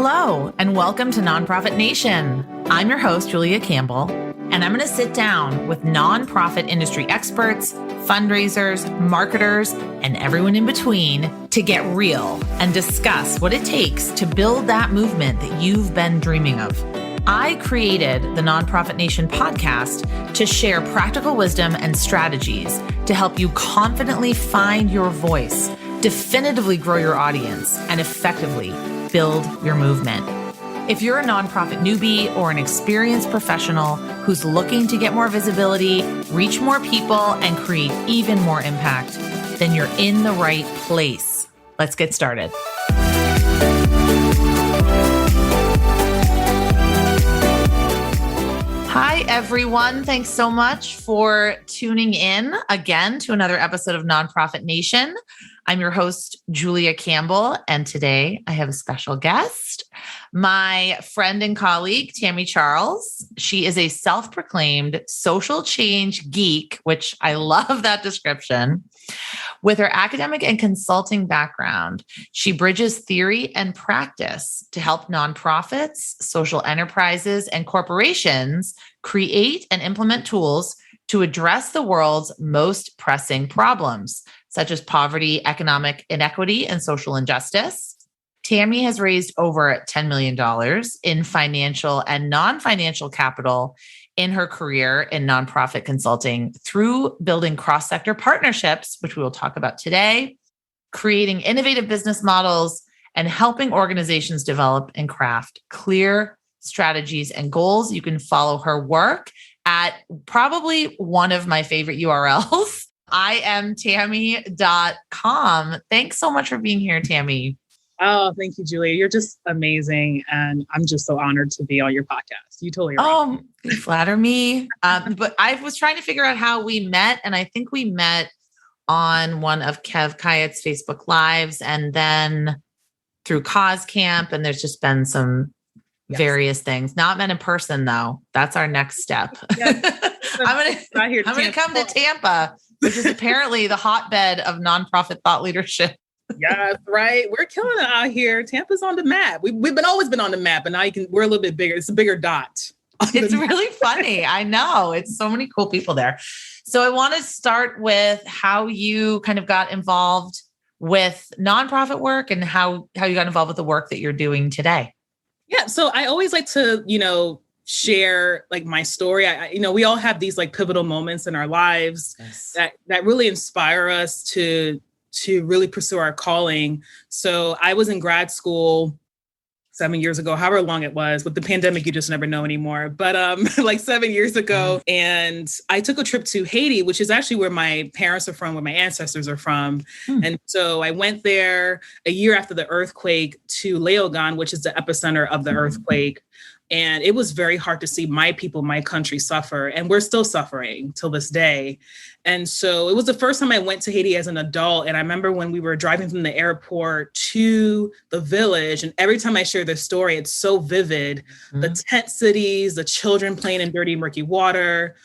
Hello, and welcome to Nonprofit Nation. I'm your host, Julia Campbell, and I'm going to sit down with nonprofit industry experts, fundraisers, marketers, and everyone in between to get real and discuss what it takes to build that movement that you've been dreaming of. I created the Nonprofit Nation podcast to share practical wisdom and strategies to help you confidently find your voice, definitively grow your audience, and effectively build your movement. If you're a nonprofit newbie or an experienced professional who's looking to get more visibility, reach more people, and create even more impact, then you're in the right place. Let's get started. Hi, everyone. Thanks so much for tuning in again to another episode of Nonprofit Nation. I'm your host, Julia Campbell, and today I have a special guest, my friend and colleague, Tammy Charles. She is a self-proclaimed social change geek, which I love that description. With her academic and consulting background, she bridges theory and practice to help nonprofits, social enterprises, and corporations create and implement tools to address the world's most pressing problems, such as poverty, economic inequity, and social injustice. Tammy has raised over $10 million in financial and non-financial capital in her career in nonprofit consulting through building cross-sector partnerships, which we will talk about today, creating innovative business models, and helping organizations develop and craft clear strategies and goals. You can follow her work at probably one of my favorite URLs, iamtammy.com. Thanks so much for being here, Tammy. Oh, thank you, Julia. You're just amazing. And I'm just so honored to be on your podcast. You totally right. Oh, you flatter me. But I was trying to figure out how we met. And I think we met on one of Kev Kayat's Facebook Lives and then through Cause Camp. And there's just been some various things. Not met in person, though. That's our next step. Yes. I'm going to come to Tampa, which is apparently the hotbed of nonprofit thought leadership. Yes, right. We're killing it out here. Tampa's on the map. We've always been on the map, and now we're a little bit bigger. It's a bigger dot. It's really funny. I know. It's so many cool people there. So I want to start with how you kind of got involved with nonprofit work and how you got involved with the work that you're doing today. Yeah. So I always like to, share like my story. We all have these like pivotal moments in our lives that really inspire us to really pursue our calling. So I was in grad school 7 years ago, however long it was. With the pandemic, you just never know anymore. But like 7 years ago, and I took a trip to Haiti, which is actually where my parents are from, where my ancestors are from. And so I went there a year after the earthquake to Léogâne, which is the epicenter of the earthquake. And it was very hard to see my people, my country suffer. And we're still suffering till this day. And so it was the first time I went to Haiti as an adult. And I remember when we were driving from the airport to the village, and every time I share this story, it's so vivid. The tent cities, the children playing in dirty, murky water,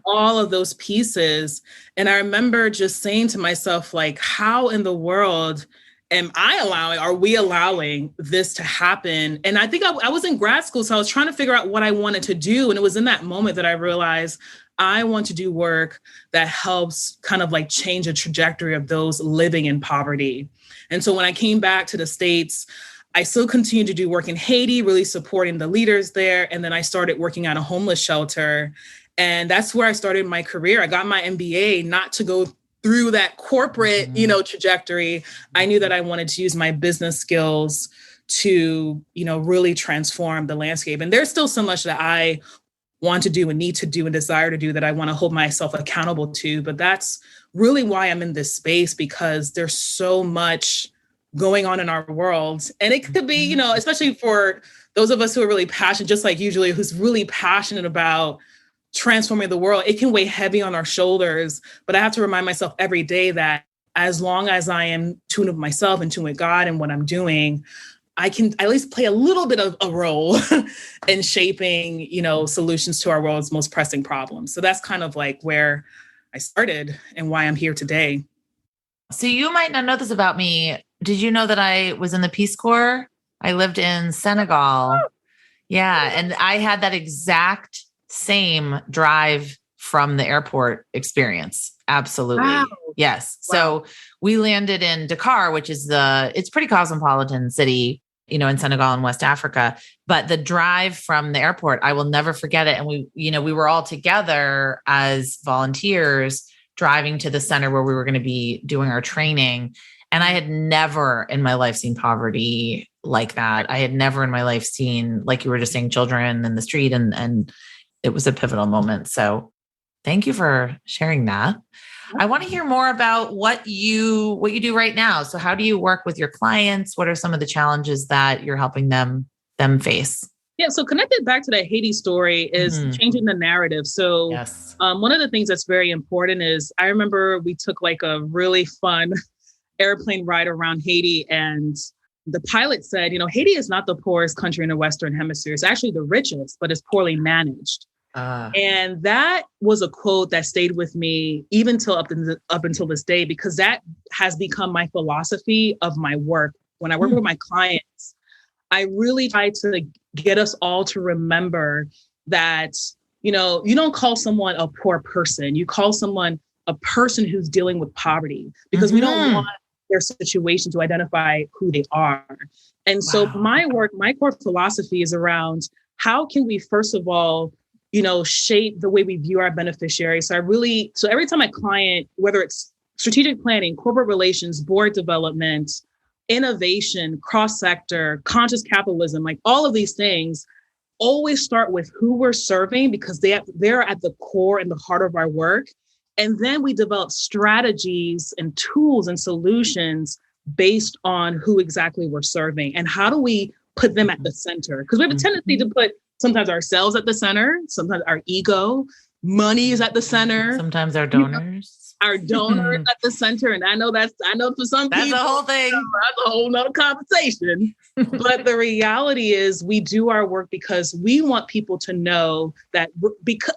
all of those pieces. And I remember just saying to myself, like, how in the world are we allowing this to happen? And I think I was in grad school, so I was trying to figure out what I wanted to do. And it was in that moment that I realized I want to do work that helps kind of like change the trajectory of those living in poverty. And so when I came back to the States, I still continued to do work in Haiti, really supporting the leaders there. And then I started working at a homeless shelter. And that's where I started my career. I got my MBA not to go through that corporate, trajectory. I knew that I wanted to use my business skills to, really transform the landscape. And there's still so much that I want to do and need to do and desire to do that I want to hold myself accountable to. But that's really why I'm in this space, because there's so much going on in our world. And it could be, especially for those of us who are really passionate, just like you, Julia, who's really passionate about transforming the world, it can weigh heavy on our shoulders. But I have to remind myself every day that as long as I am tuned with myself and tuned with God and what I'm doing, I can at least play a little bit of a role in shaping, solutions to our world's most pressing problems. So that's kind of like where I started and why I'm here today. So you might not know this about me. Did you know that I was in the Peace Corps I lived in Senegal. Yeah. And I had that exact same drive from the airport experience. Absolutely. Wow. Yes. Wow. So we landed in Dakar, which is it's pretty cosmopolitan city, in Senegal and West Africa. But the drive from the airport, I will never forget it. And we were all together as volunteers driving to the center where we were going to be doing our training. And I had never in my life seen poverty like that. I had never in my life seen, like you were just saying, children in the street, and it was a pivotal moment. So thank you for sharing that. I want to hear more about what you do right now. So how do you work with your clients? What are some of the challenges that you're helping them face? Yeah, so connected back to that Haiti story is changing the narrative. So yes. One of the things that's very important is I remember we took like a really fun airplane ride around Haiti, and the pilot said, Haiti is not the poorest country in the Western Hemisphere. It's actually the richest, but it's poorly managed. And that was a quote that stayed with me even up until this day, because that has become my philosophy of my work. When I work with my clients, I really try to get us all to remember that, you don't call someone a poor person. You call someone a person who's dealing with poverty, because we don't want their situation to identify who they are. And so my core philosophy is around how can we, first of all, shape the way we view our beneficiaries. So every time my client, whether it's strategic planning, corporate relations, board development, innovation, cross-sector, conscious capitalism, like all of these things, always start with who we're serving, because they're at the core and the heart of our work. And then we develop strategies and tools and solutions based on who exactly we're serving and how do we put them at the center. Because we have a tendency to put sometimes ourselves at the center, sometimes our ego, money is at the center. Sometimes our donors. Our donors at the center. And I know for some people, that's a whole thing. That's a whole nother conversation. But the reality is we do our work because we want people to know that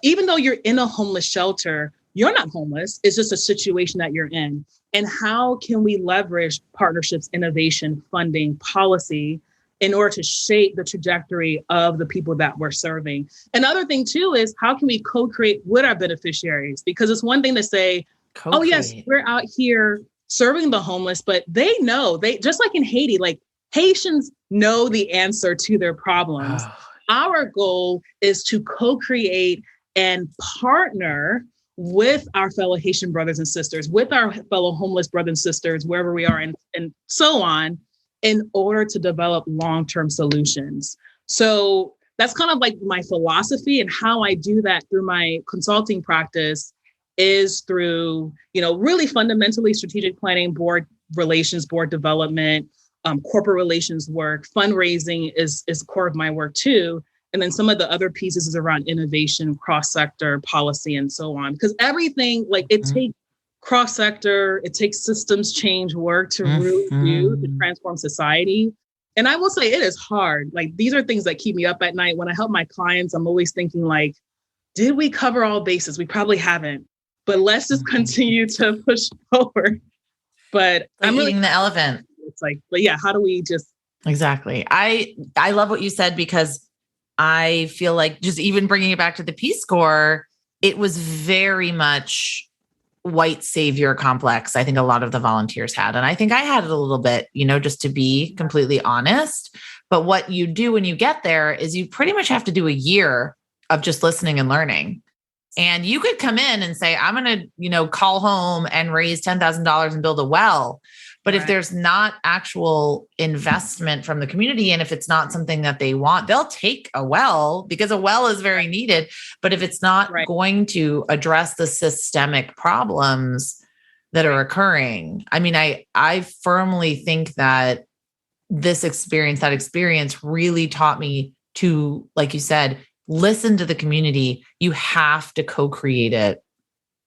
even though you're in a homeless shelter, you're not homeless. It's just a situation that you're in. And how can we leverage partnerships, innovation, funding, policy in order to shape the trajectory of the people that we're serving? Another thing too is how can we co-create with our beneficiaries? Because it's one thing to say, oh yes, we're out here serving the homeless, but they just like in Haiti, like Haitians know the answer to their problems. Our goal is to co-create and partner with our fellow Haitian brothers and sisters, with our fellow homeless brothers and sisters, wherever we are, and so on, in order to develop long-term solutions. So that's kind of like my philosophy, and how I do that through my consulting practice is through, really fundamentally strategic planning, board relations, board development, corporate relations work. Fundraising is core of my work too. And then some of the other pieces is around innovation, cross-sector policy, and so on. Because everything, like it takes cross-sector, it takes systems change work to really do to transform society. And I will say it is hard. Like these are things that keep me up at night. When I help my clients, I'm always thinking like, did we cover all bases? We probably haven't, but let's just continue to push forward. But I'm really eating the elephant. It's like, but yeah, how do we just... Exactly. I love what you said, because I feel like just even bringing it back to the Peace Corps, it was very much white savior complex. I think a lot of the volunteers had, and I think I had it a little bit, just to be completely honest. But what you do when you get there is you pretty much have to do a year of just listening and learning. And you could come in and say, I'm going to, call home and raise $10,000 and build a well. But if there's not actual investment from the community, and if it's not something that they want, they'll take a well, because a well is very needed. But if it's not going to address the systemic problems that are occurring, I mean, I firmly think that that experience really taught me to, like you said, listen to the community. You have to co-create it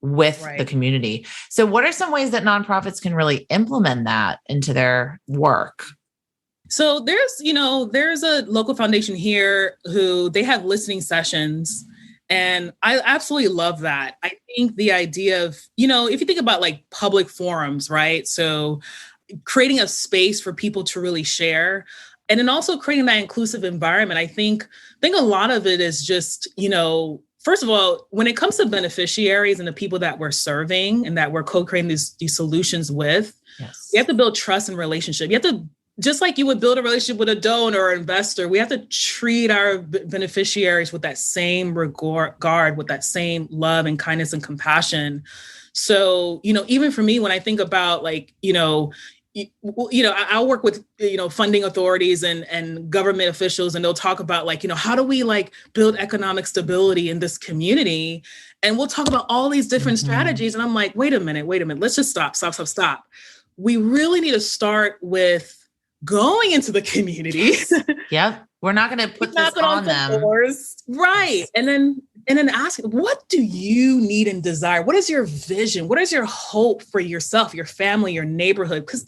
with the community. So what are some ways that nonprofits can really implement that into their work? So there's a local foundation here who they have listening sessions. And I absolutely love that. I think the idea of, if you think about like public forums, right? So creating a space for people to really share. And then also creating that inclusive environment. I think a lot of it is just, first of all, when it comes to beneficiaries and the people that we're serving and that we're co-creating these solutions with, we have to build trust and relationship. You have to, just like you would build a relationship with a donor or investor, we have to treat our beneficiaries with that same regard, with that same love and kindness and compassion. So, even for me, when I think about I'll work with, funding authorities and government officials, and they'll talk about how do we build economic stability in this community? And we'll talk about all these different strategies. And I'm like, wait a minute. Let's just stop. We really need to start with going into the community. Yep. We're not going to put this on them. Doors. Right. And then ask, what do you need and desire? What is your vision? What is your hope for yourself, your family, your neighborhood? Because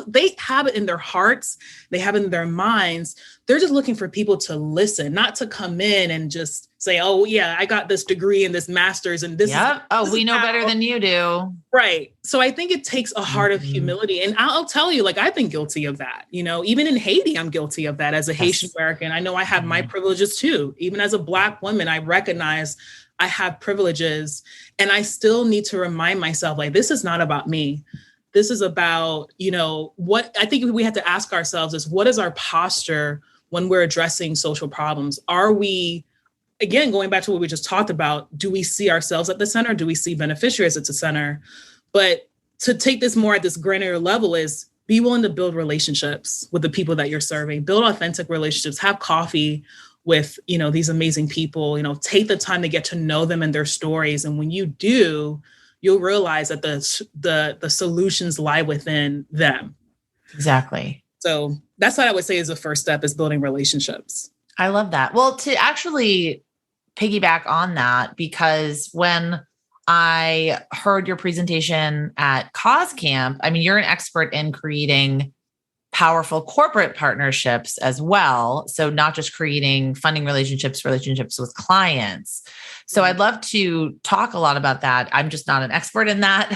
they have it in their hearts. They have it in their minds. They're just looking for people to listen, not to come in and just say, oh, yeah, I got this degree and this master's and this. Yep. We know better than you do. Right. So I think it takes a heart of humility. And I'll tell you, I've been guilty of that. Even in Haiti, I'm guilty of that as a Haitian American. I know I have my privileges too. Even as a Black woman, I recognize I have privileges, and I still need to remind myself, this is not about me. This is about, what I think we have to ask ourselves is, what is our posture when we're addressing social problems? Are we, again, going back to what we just talked about, do we see ourselves at the center? Do we see beneficiaries at the center? But to take this more at this granular level is be willing to build relationships with the people that you're serving, build authentic relationships, have coffee with, these amazing people, take the time to get to know them and their stories. And when you do, you'll realize that the solutions lie within them. Exactly. So that's what I would say is the first step, is building relationships. I love that. Well, to actually piggyback on that, because when I heard your presentation at Cause Camp, you're an expert in creating powerful corporate partnerships as well. So not just creating funding relationships with clients. So I'd love to talk a lot about that. I'm just not an expert in that.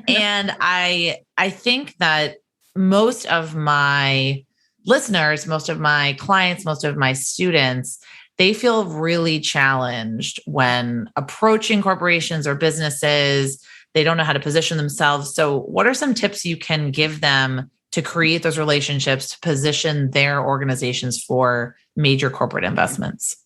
And I think that most of my listeners, most of my clients, most of my students, they feel really challenged when approaching corporations or businesses. They don't know how to position themselves. So what are some tips you can give them to create those relationships, to position their organizations for major corporate investments?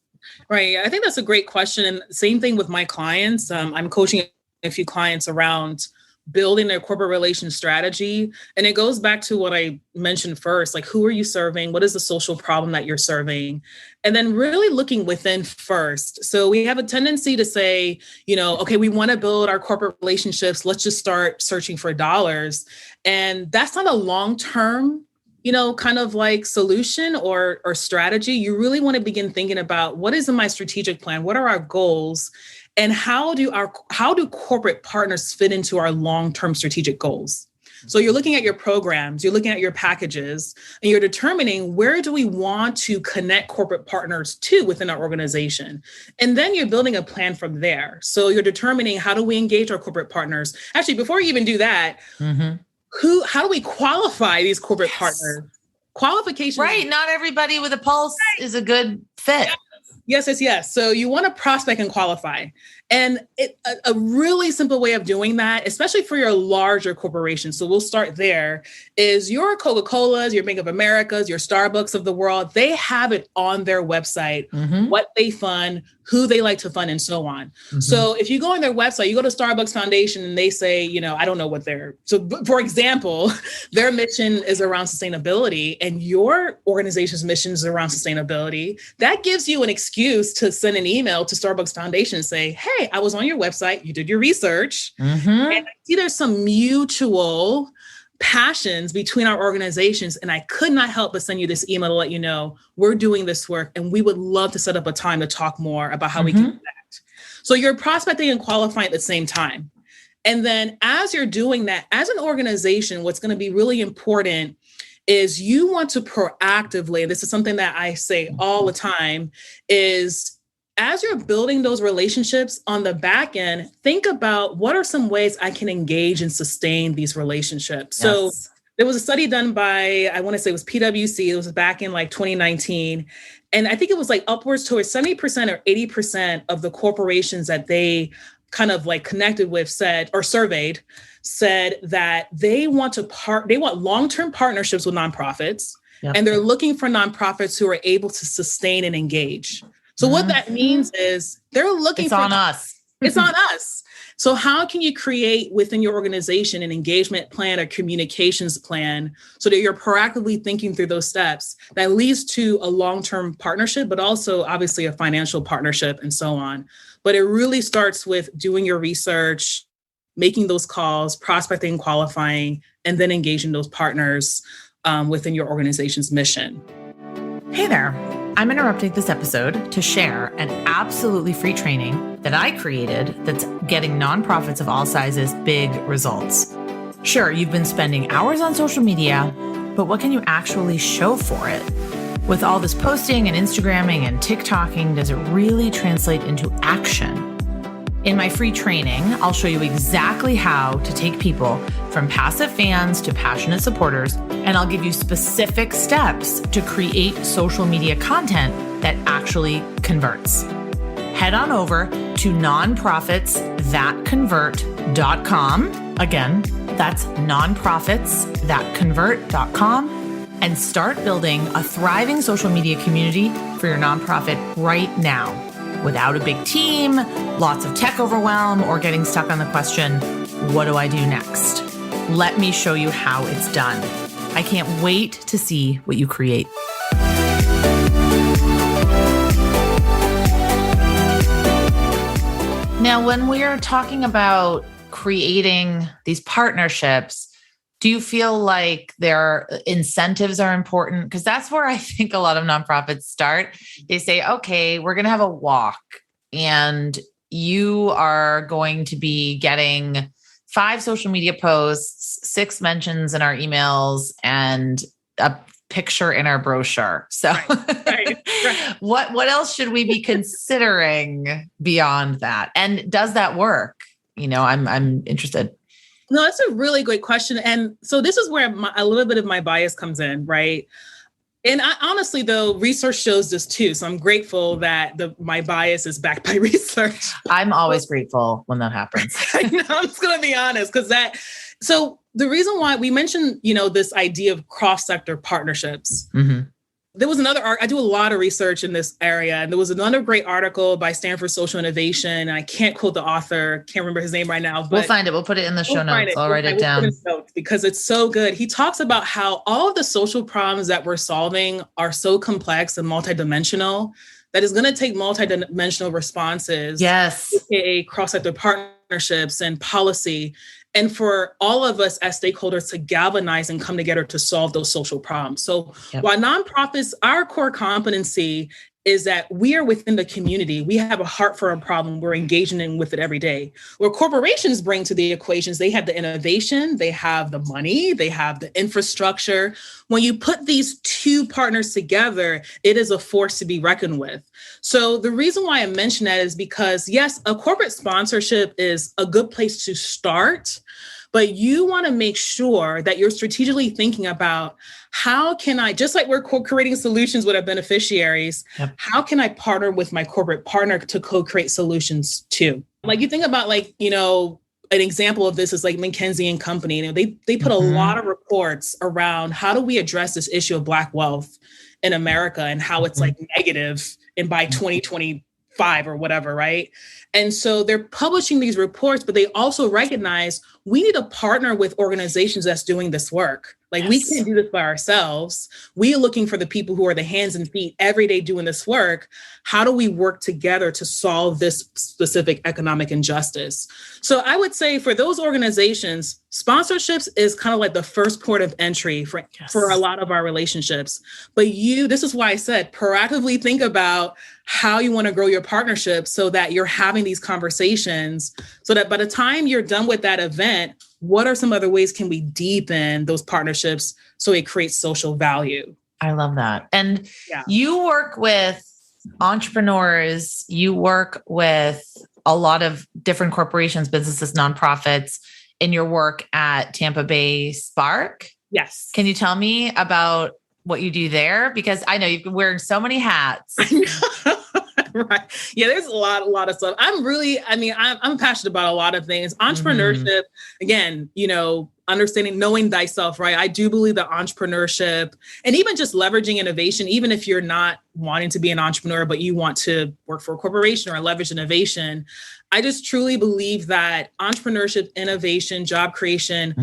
Right. I think that's a great question. And same thing with my clients. I'm coaching a few clients around building their corporate relations strategy. And it goes back to what I mentioned first, who are you serving? What is the social problem that you're serving? And then really looking within first. So we have a tendency to say, okay, we want to build our corporate relationships. Let's just start searching for dollars. And that's not a long-term, kind of solution or strategy. You really want to begin thinking about, what is in my strategic plan? What are our goals? And how do corporate partners fit into our long-term strategic goals? So you're looking at your programs, you're looking at your packages, and you're determining, where do we want to connect corporate partners to within our organization? And then you're building a plan from there. So you're determining, how do we engage our corporate partners? Actually, before you even do that, how do we qualify these corporate partners? Qualifications. Right. Not everybody with a pulse is a good fit. Yes. So you want to prospect and qualify. And a really simple way of doing that, especially for your larger corporations, so we'll start there, is your Coca-Colas, your Bank of Americas, your Starbucks of the world. They have it on their website, what they fund, who they like to fund, and so on. So if you go on their website, you go to Starbucks Foundation and they say, I don't know what so for example, their mission is around sustainability and your organization's mission is around sustainability. That gives you an excuse to send an email to Starbucks Foundation and say, hey, I was on your website, you did your research, and I see there's some mutual passions between our organizations, and I could not help but send you this email to let you know we're doing this work, and we would love to set up a time to talk more about how we can connect. So you're prospecting and qualifying at the same time. And then as you're doing that, as an organization, what's going to be really important is you want to proactively, and this is something that I say all the time, is as you're building those relationships on the back end, think about, what are some ways I can engage and sustain these relationships? Yes. So There was a study done by, I want to say it was PwC. It was back in like 2019. And I think it was like upwards towards 70% or 80% of the corporations that they kind of like connected with said, or surveyed, said that they want long-term partnerships with nonprofits. Yep. And they're looking for nonprofits who are able to sustain and engage. So what that means is they're looking for— It's on us. It's on us. So how can you create within your organization an engagement plan, a communications plan, so that you're proactively thinking through those steps that leads to a long-term partnership, but also obviously a financial partnership and so on. But it really starts with doing your research, making those calls, prospecting, qualifying, and then engaging those partners within your organization's mission. Hey there. I'm interrupting this episode to share an absolutely free training that I created that's getting nonprofits of all sizes big results. Sure, you've been spending hours on social media, but what can you actually show for it? With all this posting and Instagramming and TikToking, does it really translate into action? In my free training, I'll show you exactly how to take people from passive fans to passionate supporters, and I'll give you specific steps to create social media content that actually converts. Head on over to nonprofitsthatconvert.com. Again, that's nonprofitsthatconvert.com, and start building a thriving social media community for your nonprofit right now. Without a big team, lots of tech overwhelm, or getting stuck on the question, what do I do next? Let me show you how it's done. I can't wait to see what you create. Now, when we're talking about creating these partnerships, do you feel like their incentives are important? Because that's where I think a lot of nonprofits start. They say, okay, we're going to have a walk and you are going to be getting 5 social media posts, 6 mentions in our emails, and a picture in our brochure. So right. What else should we be considering beyond that? And does that work? I'm interested. No, that's a really great question. And so this is where a little bit of my bias comes in, right? And I honestly, though, research shows this too. So I'm grateful that my bias is backed by research. I'm always grateful when that happens. I know, I'm just going to be honest, so the reason why we mentioned, this idea of cross-sector partnerships. Mm-hmm. There was I do a lot of research in this area, and there was another great article by Stanford Social Innovation. And I can't quote the author, can't remember his name right now. But we'll find it. We'll put it in the show notes. I'll write it down. Because it's so good. He talks about how all of the social problems that we're solving are so complex and multidimensional that it's going to take multidimensional responses. Yes. AKA cross-sector partnerships and policy. And for all of us as stakeholders to galvanize and come together to solve those social problems. So while nonprofits, our core competency is that we are within the community. We have a heart for a problem. We're engaging with it every day. What corporations bring to the equations, they have the innovation, they have the money, they have the infrastructure. When you put these two partners together, it is a force to be reckoned with. So the reason why I mention that is because, yes, a corporate sponsorship is a good place to start, but you want to make sure that you're strategically thinking about how can I, just like we're co-creating solutions with our beneficiaries, how can I partner with my corporate partner to co-create solutions too? Like you think about an example of this is like McKinsey & Company. They put a lot of reports around how do we address this issue of Black wealth in America and how it's like negative and by 2025 or whatever, right? And so they're publishing these reports, but they also recognize we need to partner with organizations that's doing this work. Like we can't do this by ourselves. We are looking for the people who are the hands and feet every day doing this work. How do we work together to solve this specific economic injustice? So I would say for those organizations, sponsorships is kind of like the first port of entry for a lot of our relationships. But this is why I said proactively think about how you want to grow your partnership so that you're having these conversations so that by the time you're done with that event, what are some other ways can we deepen those partnerships so it creates social value? I love that. And you work with entrepreneurs, you work with a lot of different corporations, businesses, nonprofits in your work at Tampa Bay Spark. Yes. Can you tell me about what you do there? Because I know you've been wearing so many hats. Right. Yeah, there's a lot of stuff. I'm passionate about a lot of things. Entrepreneurship, again, understanding, knowing thyself, right? I do believe that entrepreneurship and even just leveraging innovation, even if you're not wanting to be an entrepreneur, but you want to work for a corporation or leverage innovation, I just truly believe that entrepreneurship, innovation, job creation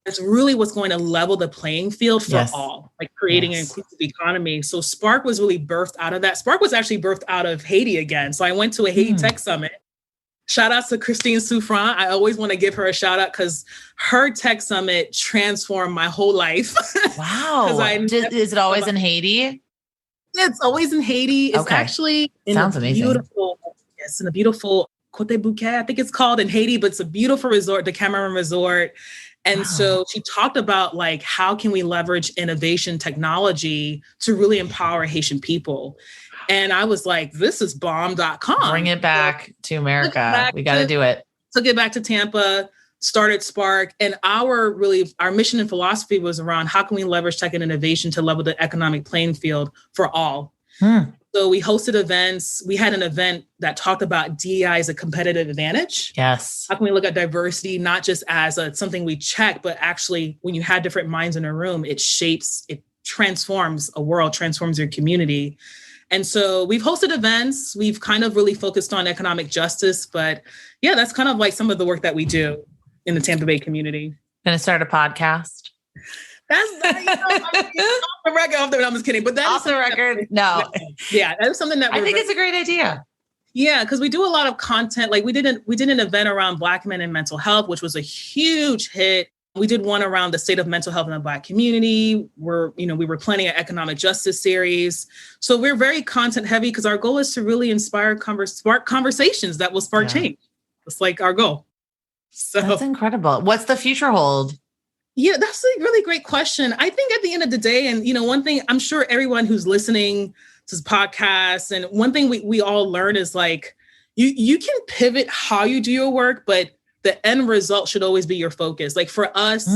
is really what's going to level the playing field for all, like creating an inclusive economy. So Spark was really birthed out of that. Spark was actually birthed out of Haiti again. So I went to a Haiti Tech Summit. Shout out to Christine Souffrant. I always want to give her a shout out because her tech summit transformed my whole life. Wow. Is it always in Haiti? It's always in Haiti. It's actually sounds amazing. It's in a beautiful Côte Bouquet, I think it's called, in Haiti, but it's a beautiful resort, the Cameron Resort. And so she talked about like, how can we leverage innovation technology to really empower Haitian people? And I was like, this is bomb.com. Bring it back to America. We got to do it. Took it back to Tampa, started Spark. And our mission and philosophy was around how can we leverage tech and innovation to level the economic playing field for all? So we hosted events. We had an event that talked about DEI as a competitive advantage. Yes. How can we look at diversity, not just as something we check, but actually when you have different minds in a room, it transforms a world, transforms your community. And so we've hosted events. We've kind of really focused on economic justice. But yeah, that's kind of like some of the work that we do in the Tampa Bay community. Going to start a podcast? That's off the record. I'm just kidding. But that off the record. No. Yeah, that is something that I think it's a great idea. Yeah, because we do a lot of content. Like we did an event around Black men and mental health, which was a huge hit. We did one around the state of mental health in the Black community. We were planning an economic justice series. So we're very content heavy because our goal is to really spark conversations that will spark change. It's like our goal. So that's incredible. What's the future hold? Yeah, that's a really great question. I think at the end of the day, and one thing I'm sure everyone who's listening to this podcast, and one thing we all learn is like, you can pivot how you do your work, but the end result should always be your focus. Like for us,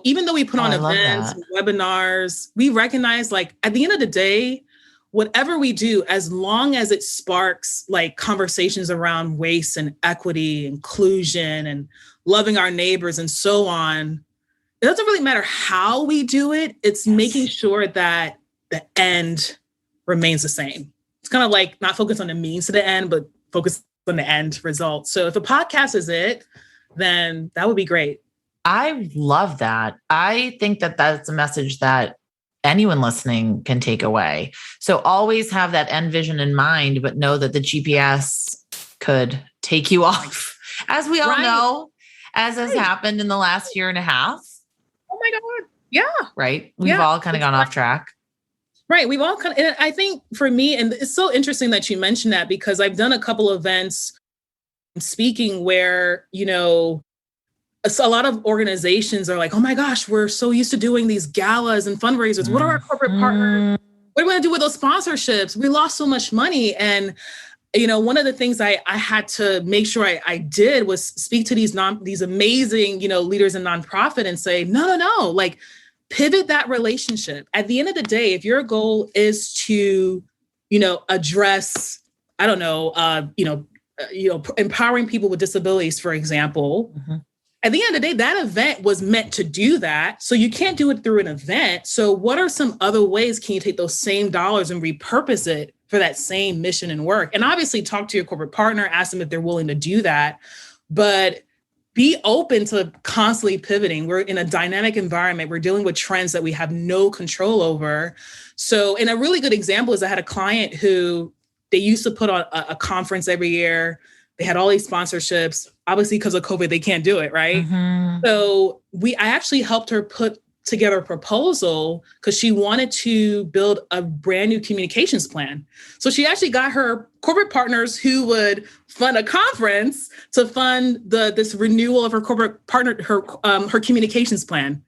even though we put on events, webinars, we recognize like at the end of the day, whatever we do, as long as it sparks like conversations around race and equity, inclusion, and loving our neighbors and so on, it doesn't really matter how we do it. It's making sure that the end remains the same. It's kind of like not focus on the means to the end, but focus on the end result. So if a podcast is it, then that would be great. I love that. I think that that's a message that anyone listening can take away. So always have that end vision in mind, but know that the GPS could take you off, as we all know, as has happened in the last year and a half. Oh my God. Yeah. Right. We've all kind of gone off track. Right. We've all kind of, and I think for me, and it's so interesting that you mentioned that because I've done a couple of events speaking where, a lot of organizations are like, oh my gosh, we're so used to doing these galas and fundraisers. What are our corporate partners? What are we going to do with those sponsorships? We lost so much money. And, one of the things I had to make sure I did was speak to these amazing, leaders in nonprofit and say, no, like pivot that relationship. At the end of the day, if your goal is to, address, I don't know, empowering people with disabilities, for example, at the end of the day, that event was meant to do that. So you can't do it through an event. So what are some other ways can you take those same dollars and repurpose it for that same mission and work? And obviously talk to your corporate partner, ask them if they're willing to do that, but be open to constantly pivoting. We're in a dynamic environment. We're dealing with trends that we have no control over. So, and a really good example is I had a client who they used to put on a conference every year. They had all these sponsorships. Obviously, because of COVID, they can't do it, right? So I actually helped her put together a proposal because she wanted to build a brand new communications plan. So she actually got her corporate partners who would fund a conference to fund this renewal of her corporate partner, her communications plan.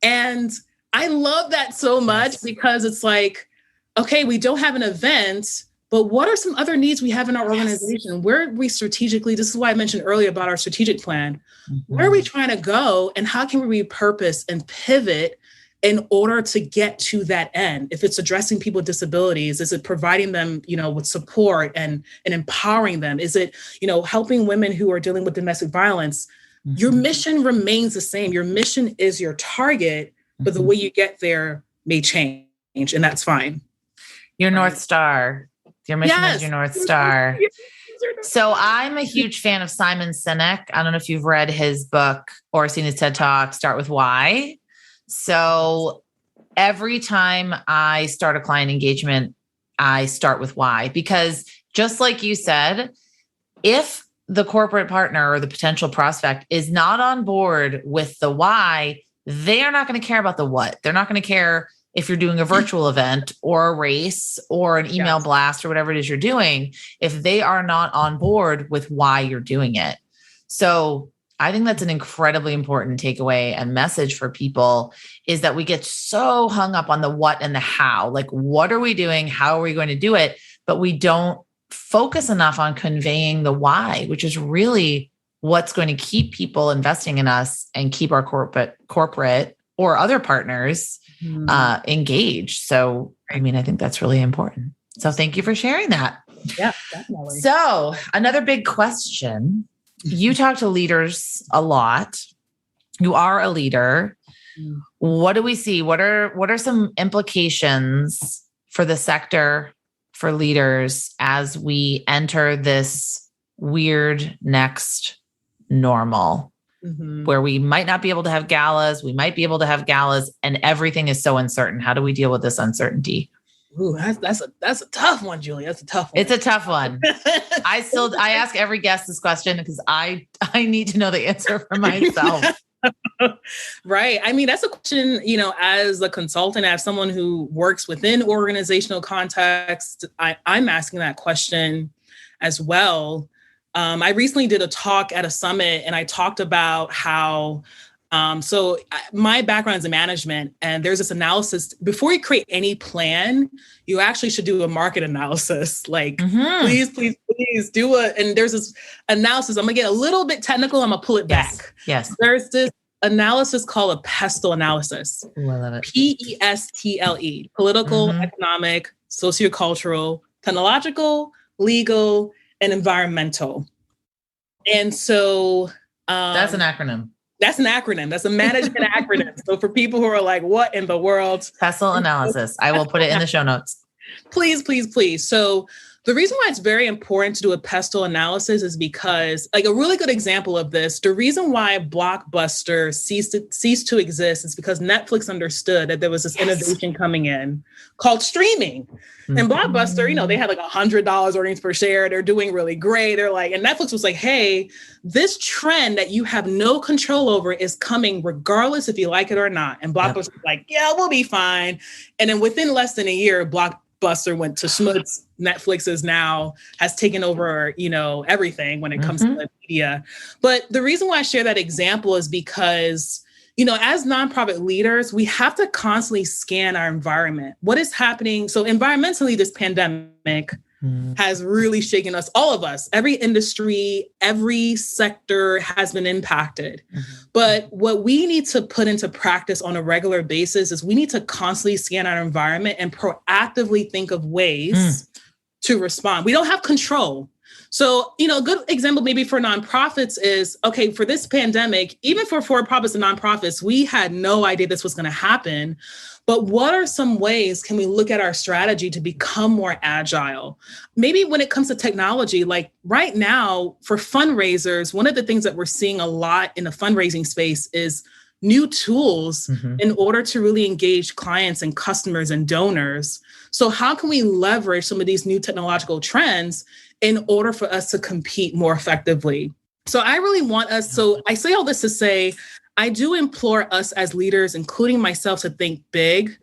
And I love that so much because it's like, okay, we don't have an event, but what are some other needs we have in our organization? Where are we strategically, this is why I mentioned earlier about our strategic plan. Where are we trying to go, and how can we repurpose and pivot in order to get to that end? If it's addressing people with disabilities, is it providing them, with support and empowering them? Is it, helping women who are dealing with domestic violence? Your mission remains the same. Your mission is your target, but the way you get there may change, and that's fine. Your North Star. Your mission is your North Star. So I'm a huge fan of Simon Sinek. I don't know if you've read his book or seen his TED Talk, Start With Why. So every time I start a client engagement, I start with why, because just like you said, if the corporate partner or the potential prospect is not on board with the why, they are not going to care about the what. They're not going to care if you're doing a virtual event or a race or an email blast or whatever it is you're doing, if they are not on board with why you're doing it. So I think that's an incredibly important takeaway and message for people, is that we get so hung up on the what and the how, like, what are we doing? How are we going to do it? But we don't focus enough on conveying the why, which is really what's going to keep people investing in us and keep our corporate or other partners engaged. So, I think that's really important. So thank you for sharing that. Yeah, definitely. So another big question. You talk to leaders a lot. You are a leader. What do we see? What are some implications for the sector, for leaders, as we enter this weird next normal, where we might not be able to have galas, we might be able to have galas, and everything is so uncertain? How do we deal with this uncertainty? Ooh, that's a tough one, Julie. That's a tough one. It's a tough one. I ask every guest this question because I need to know the answer for myself. Right. That's a question, as a consultant, as someone who works within organizational context, I'm asking that question as well. I recently did a talk at a summit, and I talked about how so my background is in management, and there's this analysis. Before you create any plan, you actually should do a market analysis. Like, please do and there's this analysis. I'm gonna get a little bit technical. I'm gonna pull it back. Yes. There's this analysis called a PESTLE analysis. Ooh, I love it. PESTLE, political, economic, sociocultural, technological, legal, and environmental. And so that's an acronym. That's an acronym. That's a management acronym. So for people who are like, what in the world? PESTLE analysis. I will put it in the show notes. Please, please, please. So the reason why it's very important to do a PESTLE analysis is because, like, a really good example of this, the reason why Blockbuster ceased to exist is because Netflix understood that there was this innovation coming in called streaming. And Blockbuster, they had like $100 earnings per share. They're doing really great. They're like, and Netflix was like, hey, this trend that you have no control over is coming regardless if you like it or not. And Blockbuster was like, yeah, we'll be fine. And then within less than a year, Blockbuster went to schmutz. Netflix has taken over, everything when it comes to the media. But the reason why I share that example is because, as nonprofit leaders, we have to constantly scan our environment. What is happening? So environmentally, this pandemic has really shaken us, all of us. Every industry, every sector has been impacted. But what we need to put into practice on a regular basis is we need to constantly scan our environment and proactively think of ways to respond. We don't have control. So, a good example maybe for nonprofits is, okay, for this pandemic, even for for-profits and nonprofits, we had no idea this was going to happen. But what are some ways can we look at our strategy to become more agile? Maybe when it comes to technology, like right now for fundraisers, one of the things that we're seeing a lot in the fundraising space is new tools in order to really engage clients and customers and donors. So how can we leverage some of these new technological trends in order for us to compete more effectively? So I really want us, so I say all this to say, I do implore us as leaders, including myself, to think big,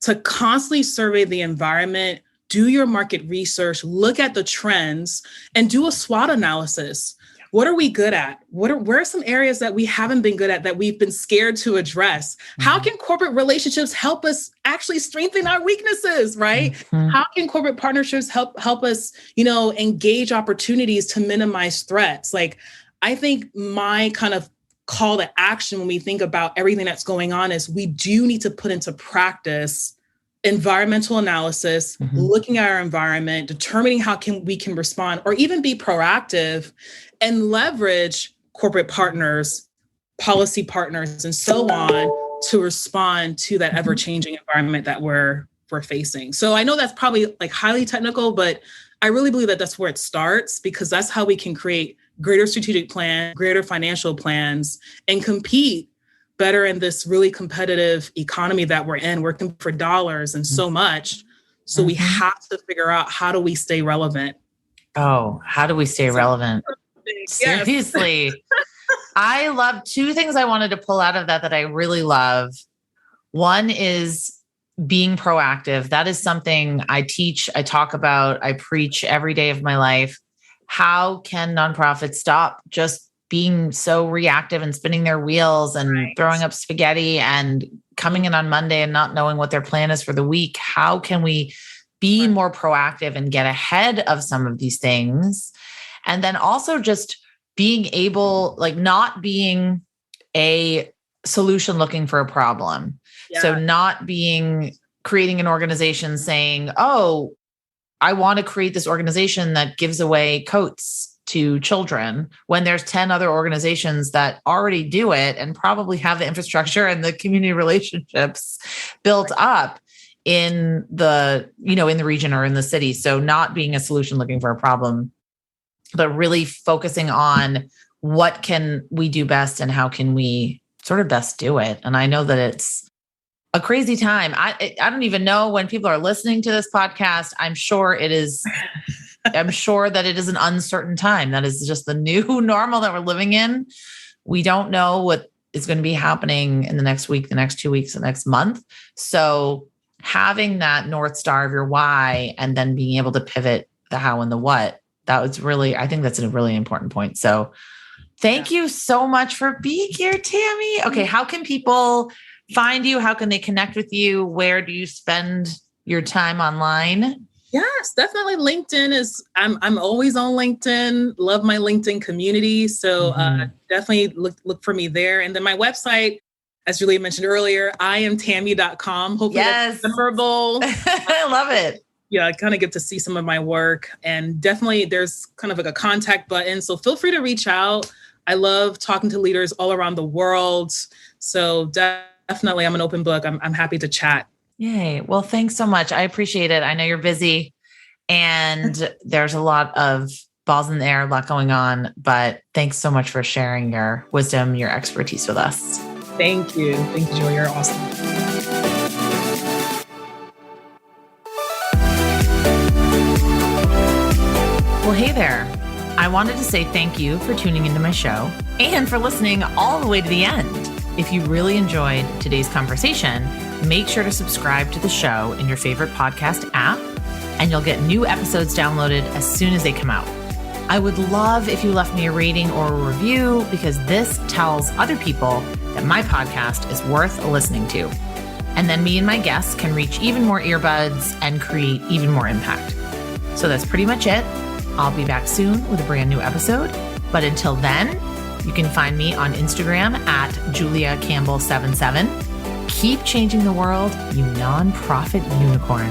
to constantly survey the environment, do your market research, look at the trends, and do a SWOT analysis. what are we good at? Where are some areas that we haven't been good at that we've been scared to address? How can corporate relationships help us actually strengthen our weaknesses, right? How can corporate partnerships help us, engage opportunities to minimize threats? Like, I think my kind of call to action when we think about everything that's going on is we do need to put into practice environmental analysis, looking at our environment, determining how we can respond or even be proactive and leverage corporate partners, policy partners, and so on to respond to that ever-changing environment that we're facing. So I know that's probably like highly technical, but I really believe that that's where it starts, because that's how we can create greater strategic plans, greater financial plans, and compete better in this really competitive economy that we're in, working for dollars and so much. So we have to figure out, how do we stay relevant? Oh, how do we stay relevant? Yes. Seriously. I love two things I wanted to pull out of that I really love. One is being proactive. That is something I teach, I talk about, I preach every day of my life. How can nonprofits stop just being so reactive and spinning their wheels and throwing up spaghetti and coming in on Monday and not knowing what their plan is for the week? How can we be more proactive and get ahead of some of these things? And then also just being able, like, not being a solution looking for a problem. Yeah. So not creating an organization saying, oh, I want to create this organization that gives away coats to children, when there's 10 other organizations that already do it and probably have the infrastructure and the community relationships built up in the, in the region or in the city. So not being a solution looking for a problem, but really focusing on what can we do best and how can we sort of best do it. And I know that it's a crazy time. I don't even know when people are listening to this podcast. I'm sure that it is an uncertain time. That is just the new normal that we're living in. We don't know what is going to be happening in the next week, the next 2 weeks, the next month. So having that North Star of your why and then being able to pivot the how and the what, I think that's a really important point. So thank you so much for being here, Tammy. Okay. How can people find you? How can they connect with you? Where do you spend your time online? Yes, definitely. LinkedIn I'm always on LinkedIn. Love my LinkedIn community. So definitely look for me there. And then my website, as Julia mentioned earlier, iamtammy.com. Hopefully that's memorable. I love it. Yeah, I kind of get to see some of my work, and definitely there's kind of like a contact button. So feel free to reach out. I love talking to leaders all around the world. So definitely I'm an open book. I'm happy to chat. Yay. Well, thanks so much. I appreciate it. I know you're busy and there's a lot of balls in the air, a lot going on, but thanks so much for sharing your wisdom, your expertise with us. Thank you. Thank you, Julia. You're awesome. Well, hey there. I wanted to say thank you for tuning into my show and for listening all the way to the end. If you really enjoyed today's conversation, make sure to subscribe to the show in your favorite podcast app, and you'll get new episodes downloaded as soon as they come out. I would love if you left me a rating or a review, because this tells other people that my podcast is worth listening to. And then me and my guests can reach even more earbuds and create even more impact. So that's pretty much it. I'll be back soon with a brand new episode. But until then, you can find me on Instagram at JuliaCampbell77. Keep changing the world, you nonprofit unicorn.